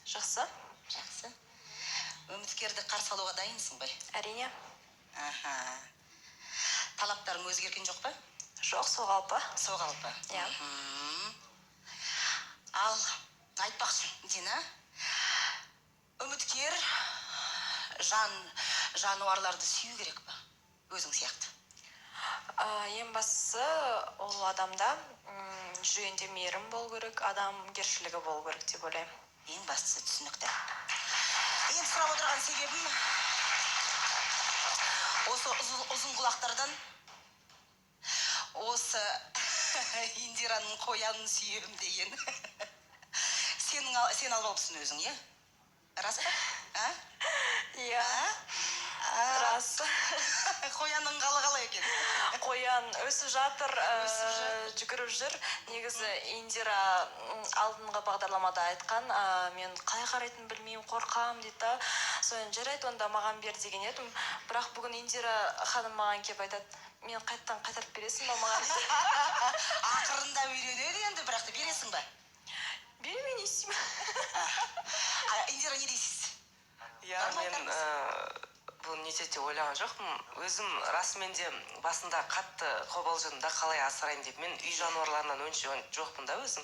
Жақсы. Жақсы. Үміткерді қарсы алуға дайынсың ғой? Әрине. Аха. Талаптарың өзгерген жоқ па? Жоқ, соғалпы. Соғалпы. Иә. Ал, айтпақшы, Дина, үміткер жануарларды сүю керек па? Өзің сияқты. Ең бастысы ол адамда жүрегінде мейірім болу керек, адамгершілігі болу керек деп ойлаймын. Ең бастысы түсінікті. Енді сұрап отырған себебім осы ұзын құлақтардан осы Индираның қоянын сүйем деген. Сен алып алыпсың өзің, е? Рас па? Иә. Рас. Қоянның қалай екен? Қоян өсіп жатыр, жүгіріп жүр. Негізі Индира алдыңғы бағдарламада айтқан, мен қалай қарайтынын білмеймін, қорқам дейді. Соны жарайды, онда маған бер деген едім. Бірақ бүгін Индира ханым маған келіп айтады, мен қайтарып бересің ба маған? Ақырында үйренеді енді, бірақ та бересің ба? Беремін, не істеймін? Индира, не дейсіз? Иә, мен бұл не деп ойлаған жоқпын. Өзім расымен де басында қатты қобалжыдым қалай асырайын деп. Мен үй жануарларынан онша жоқпын да өзім.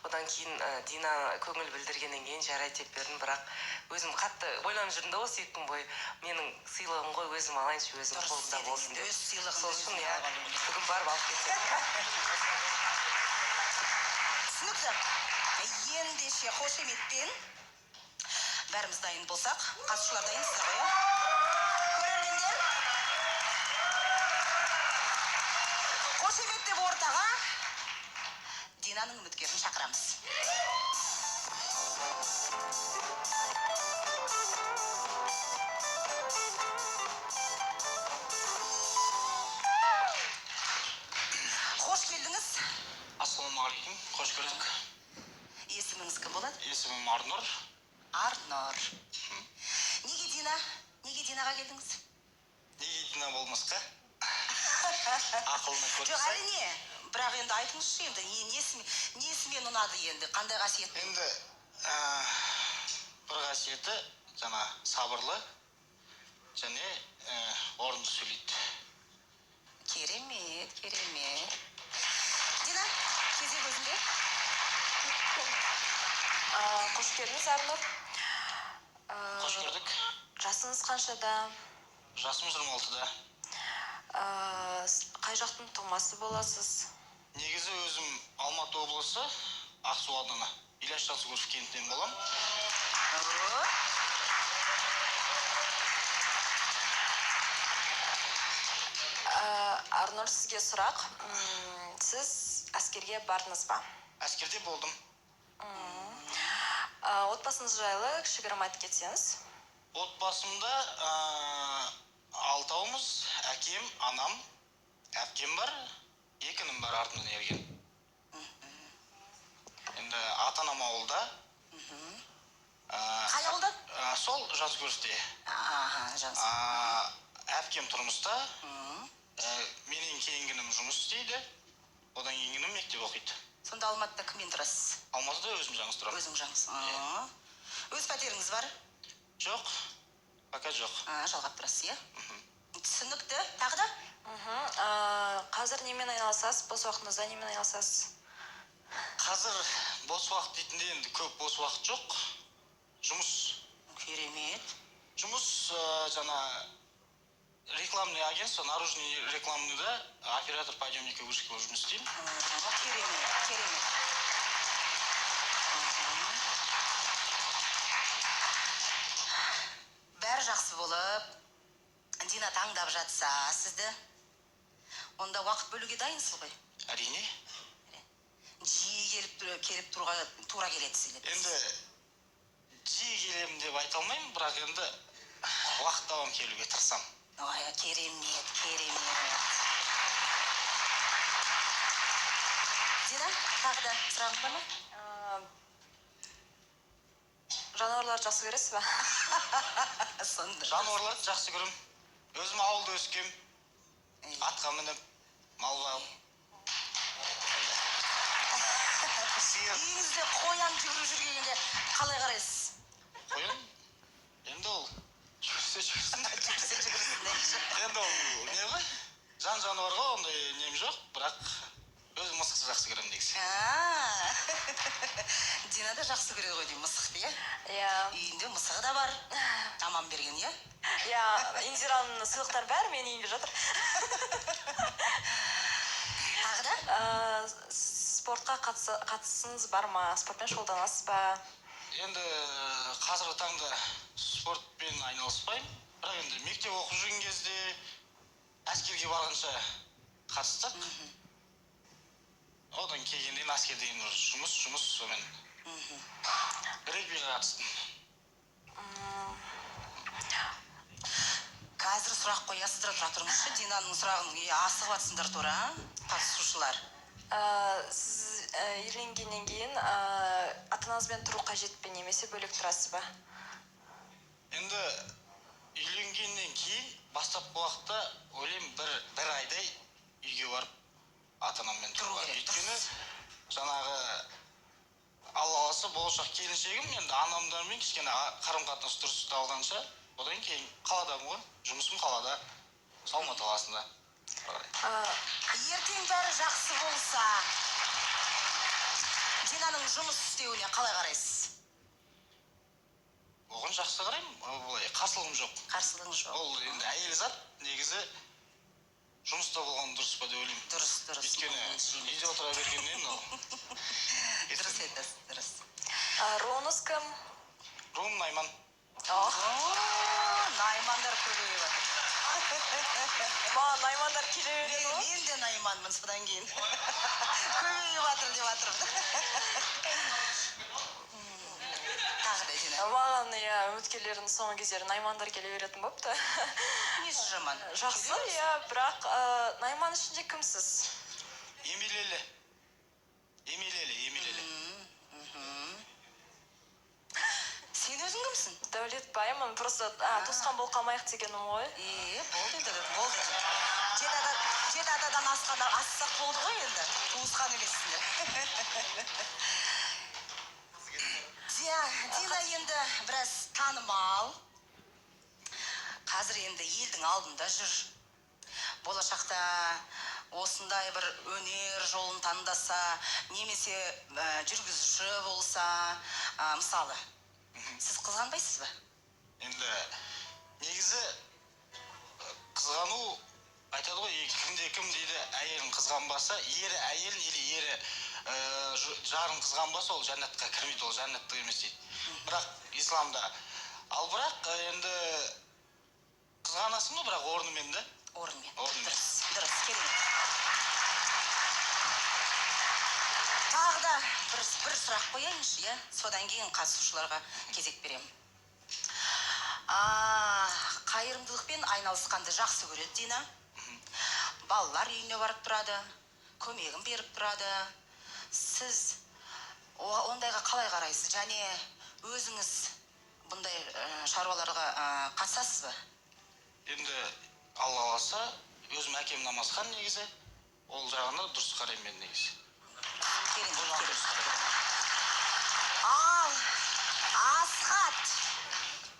Одан кейін Дина көңіл білдіргеннен кейін жарайды деп бердім, бірақ өзім қатты ойланып жүрдім да осы 2 күн бойы. Менің сыйлығым ғой, өзім алайыншы, өзім қолымда болсын деп. Сол үшін бүгін барып алып кетсем. Түсінікті. Ендеше қошеметпен бәріміз дайын болсақ, қатысушылар дайынсыздар ғой, иә? Көрермендер, қошеметтеп ортаға Динаның үміткерін шақырамыз. Қош келдіңіз. Ассалаумағалейкум, қош көрдік. Есіміңіз кім болады? Есімім Арнұр. Арнұр. Неге Дина? Неге Динаға келдіңіз? Неге Дина болмасқа? Ақылына көрсек. Жоқ, әрине. Бірақ енді айтыңызшы енді, несімен ұнады енді, қандай қасиет? Енді бір қасиеті жаңа сабырлы және орынды сөйлейді. Керемет, керемет. Дина, кезек өзіңде. Қош келдіңіз, Арнұр. Қош көрдік. Жасыңыз қаншада? Жасым 26-да. Қай жақтың тумасы боласыз? Негізі өзім Алматы облысы, Ақсу ауданы, Ильяс Жансүгіров кентінен болам. Арнұр, сізге сұрақ. Сіз әскерге бардыңыз ба? Әскерде болдым. Отбасыңыз жайлы кішігірім айтып кетсеңіз? Отбасымда 6-ауымыз, әкем, анам, әпкем бар, 2 інім бар, артымнан ерген. Енді ата-анам ауылда. Қай ауылда? Сол Жансүгіровте. Әпкем тұрмыста. Менен кейінгінім жұмыс істейді. Одан кейінгінім мектеп оқиды. Сонда Алматыда кіммен тұрасыз? Алматыда өзім жаңыз тұрамын. Өзің жаңыз. Өз пәтеріңіз бар? Жоқ, пока жоқ. Жалғап тұрасыз, е? Түсінікті. Тағы да? Қазір немен айналысасыз? Бос уақытыңызда немен айналысасыз? Қазір бос уақыт дейтінде енді көп бос уақыт жоқ. Жұмыс. Керемет. Жұмыс жаңа рекламный агентство, наружный рекламныйда оператор подъемника вышки болып жұмыс істеймін. Керемет, керемет. Бәрі жақсы болып, Дина таңдап жатса сізді, онда уақыт бөлуге дайынсыз ғой? Әрине. Жиі келіп тура келеді сізге. Енді жиі келемін деп айта алмаймын, бірақ енді уақыт табам келуге тырысам. Ой, керемет, керемет. Дина, тағы да сұрағың бар ма? Жануарларды жақсы көресіз ба? Жануарларды жақсы көрем. Өзім ауылда өскем. Атқа мініп, мал бағып. Үйіңізде қоян жүгіріп жүргенде қалай қарайсыз? жақсы көреді ғой деймін мысықты, иә? Иә. Үйінде мысығы да бар. Аман берген, иә? Иә, Индираның сыйлықтары бәрі менің үйімде жатыр. Тағы да? Спортқа қатысыңыз бар ма? Спортпен шұғылданасыз ба? Енді қазіргі таңда спортпен айналыспаймын. Бірақ енді мектеп оқып жүрген кезде әскерге барғанша қатыстық. Одан келгеннен әскерден жұмыс сонымен. Регбиге қатыстым. Қазір сұрақ қоясыздар, тұра тұрыңызшы. Динаның сұрағын асығып атсыңдар тура, қатысушылар. Сіз үйленгеннен кейін ата-анаңызбен тұру қажет пе, немесе бөлек тұрасыз ба? Енді үйленгеннен кейін бастапқы уақытта ойлаймын бір айдай үйге барып ата-анаммен тұруға. Өйткені жаңағы Алла қаласа болашақ келіншегім, енді анамдармен кішкене қарым-қатынас дұрыс ұсталғанша, одан кейін қаладамын ғой, жұмысым қалада, Алматы қаласында. Ертең бәрі жақсы болса, Динаның жұмыс істеуіне қалай қарайсыз? Оған жақсы қараймын, былай қарсылығым жоқ. Қарсылығыңыз жоқ. Ол енді әйел зат негізі жұмыста болған дұрыс па деп ойлаймын. Дұрыс. Өйткені үйде отыра бергеннен ол. Дұрыс айтасыз, дұрыс. Руыңыз кім? Руым Найман. Наймандар көбейіп жатыр. Маған Наймандар келе береді ғой? Мен де Найманмын содан кейін. Көбейіп жатыр деп жатырмын. Тағы да Дина. Маған үміткерлердің соңғы кездері Наймандар келе беретін болыпты. Несі жаман? Жақсы, бірақ Найман ішінде кімсіз? Емелелі. Сен өзің кімсің? Дәулетбаймын, просто туысқан болып қалмайық дегенім ғой. Болды енді, болды. Жеті атадан ассақ болды ғой енді. Туысқан емессіңдер. Дина енді біраз танымал. Қазір енді елдің алдында жүр. Болашақта осындай бір өнер жолын таңдаса, немесе жүргізуші болса, мысалы, сіз қызғанбайсыз ба? Енді негізі қызғану айтады ғой, кімде кім дейді, әйелін қызғанбаса, ері әйелін или ері жарын қызғанбаса, ол жәннатқа кірмейді, ол жәннатты емес дейді. Бірақ исламда. Ал бірақ енді қызғанасың ба, бірақ орнымен да? Орнымен. Орнымен. Дұрыс, керемет. Тағы да бір сұрақ қояйыншы, иә? Содан кейін қатысушыларға кезек беремін. Қайырымдылықпен айналысқанды жақсы көреді Дина. Балалар үйіне барып тұрады, көмегін беріп тұрады. Сіз ондайға қалай қарайсыз? Және өзіңіз бұндай шаруаларға қатысасыз ба? Енді Алла қаласа, өзім әкем намазхан негізі, ол жағына дұрыс қараймын мен негізі. Ал, Асхат,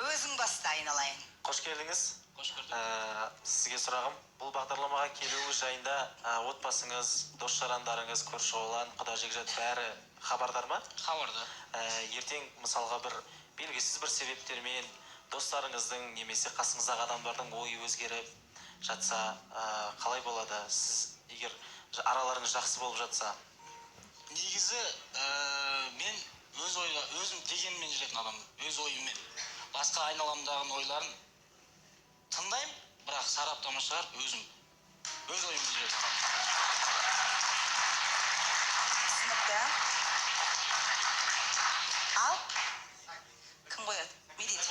өзің баста айналайын. Қош келдіңіз. Қош көрдік. Сізге сұрағым, бұл бағдарламаға келуіңіз жайында отбасыңыз, дос-жарандарыңыз, көрші-қолаң, құда-жекжат бәрі хабардар ма? Хабарда. Ертең мысалға бір белгісіз бір себептермен достарыңыздың немесе қасыңыздағы адамдардың ойы өзгеріп жатса, қалай болады? Сіз егер араларыңыз жақсы болып жатса? Негізі мен өзім дегенмен жүретін адам, өз ойыммен. Басқа айналамдағы ойларын тыңдаймын, бірақ сараптама шығарып өзім өз ойыммен жүретін адам. Түсінікті. Ал, кім қояды? Медет.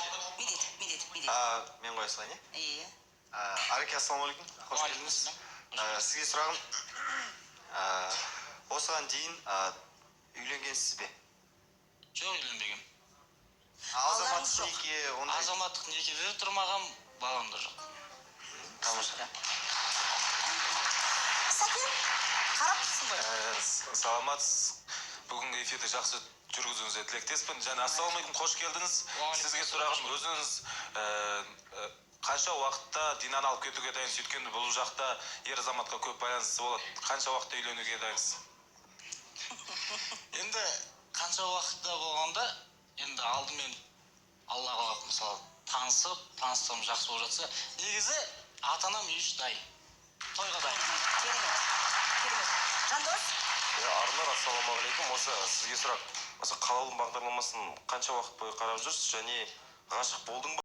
Мен қоя салайын, Иә. Ареке, ассалаумалейкум. Қош келдіңіз. Сізге сұрағым, осыған дейін үйленгенсіз бе? Жоқ, үйленбегем. Азаматтық неке, ондай. Азаматтық некеде тұрмаған, балам да жоқ. Тамаша. Сәкен, қарап тұрсың ғой. Саламатсыз. Бүгінгі эфирді жақсы жүргізуіңізге тілектеспін. Және ассалаумалейкум, қош келдіңіз. Сізге сұрағым, өзіңіз қанша уақытта Динаны алып кетуге дайынсыз? Өйткені бұл жақта ер азаматқа көп байланысты болады. Қанша уақытта үйленуге дайынсыз? Енді қанша уақытта болғанда енді алдымен аллаға мысалы таныстығым жақсы болып жатса, негізі ата-анам үй іші дайын. Тойға дайын. Керемет. Жандос? Арулар, ассалаумағалейкум. Осы сізге сұрақ. Осы қалаулым бағдарламасын қанша уақыт бойы қарап жүрсіз және ғашық болдың ба?